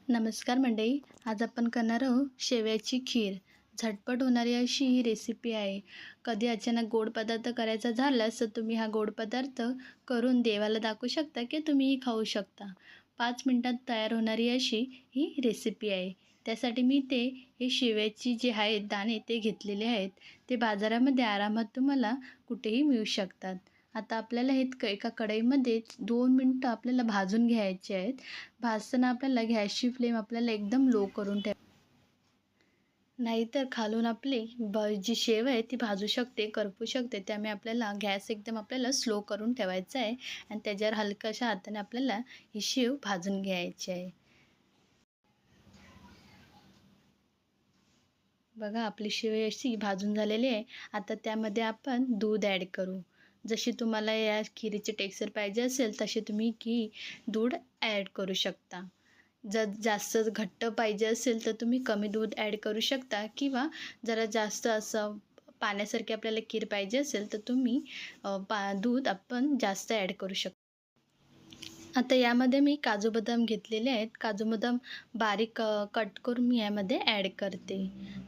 नमस्कार मंडळी. आज आपण करणार आहोत शेवयाची खीर. झटपट होणारी अशी ही रेसिपी आहे. कधी अचानक गोड पदार्थ करायचा झालाच तर तुम्ही हा गोड पदार्थ करून देवाला दाखवू शकता की तुम्हीही खाऊ शकता. 5 मिनिटात तयार होणारी अशी ही रेसिपी आहे. त्यासाठी मी हे शेवयाची जे आहेत दाणे ते घेतलेले आहेत. ते बाजारामध्ये आरामात तुम्हाला कुठेही मिळू शकतात. आता आपल्याला हे एका कढईमध्ये 2 मिनिटं आपल्याला भाजून घ्यायचे आहेत. भाजताना आपल्याला गॅसची फ्लेम आपल्याला एकदम लो करून नाहीतर खालून आपली जी शेव आहे ती भाजू शकते, करपू शकते. त्यामुळे आपल्याला गॅस एकदम आपल्याला स्लो करून ठेवायचा आहे आणि त्याच्यावर हलक्याशा हाताने आपल्याला ही शेव भाजून घ्यायची आहे. बघा आपली शेव अशी भाजून झालेली आहे. आता त्यामध्ये आपण दूध ॲड करू. जशी तुम्हाला या खीरीची टेक्स्चर पाहिजे असेल तशी तुम्ही दूध ॲड करू शकता. जर जास्त घट्ट पाहिजे असेल तर तुम्ही कमी दूध ॲड करू शकता किंवा जरा जास्त असं पाण्यासारखी आपल्याला खीर पाहिजे असेल तर तुम्ही दूध आपण जास्त ॲड करू शकता. आता यामध्ये मी काजू बदाम घेतलेले आहेत. काजू बदाम बारीक कट करून मी यामध्ये ॲड करते.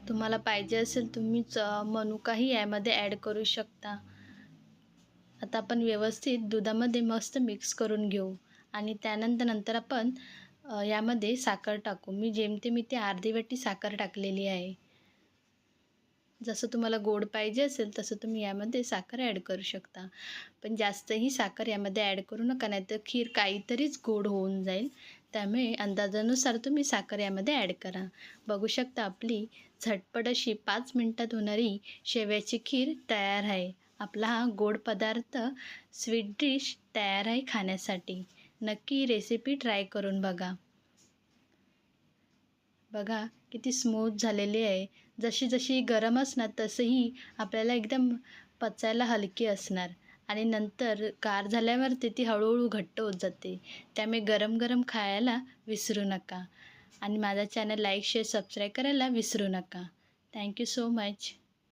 तुम्हाला पाहिजे असेल तुम्ही मनुकाही यामध्ये ॲड करू शकता. आता आपण व्यवस्थित दुधामध्ये मस्त मिक्स करून घेऊ आणि नंतर आपण यामध्ये साखर टाकू. मी जेमतेम इथे अर्धी वाटी साखर टाकलेली आहे. जसं तुम्हाला गोड पाहिजे असेल तसं तुम्ही यामध्ये साखर ॲड करू शकता. पण जास्तही साखर यामध्ये ॲड करू नका, नाहीतर खीर काहीतरीच गोड होऊन जाईल. त्यामुळे अंदाजानुसार तुम्ही साखर यामध्ये ॲड करा. बघू शकता आपली झटपट अशी 5 मिनिटात होणारी शेवयाची खीर तयार आहे. आपला हा गोड पदार्थ स्वीट डिश तयार आहे खाण्यासाठी. नक्की ही रेसिपी ट्राय करून बघा. बघा किती स्मूथ झालेली आहे. जशी जशी गरम असणार तसंही आपल्याला एकदम पचायला हलकी असणार आणि नंतर गार झाल्यावरती ती हळूहळू घट्ट होत जाते. त्यामुळे गरम गरम खायला विसरू नका आणि माझा चॅनल लाईक शेअर सबस्क्राईब करायला विसरू नका. Thank you so much.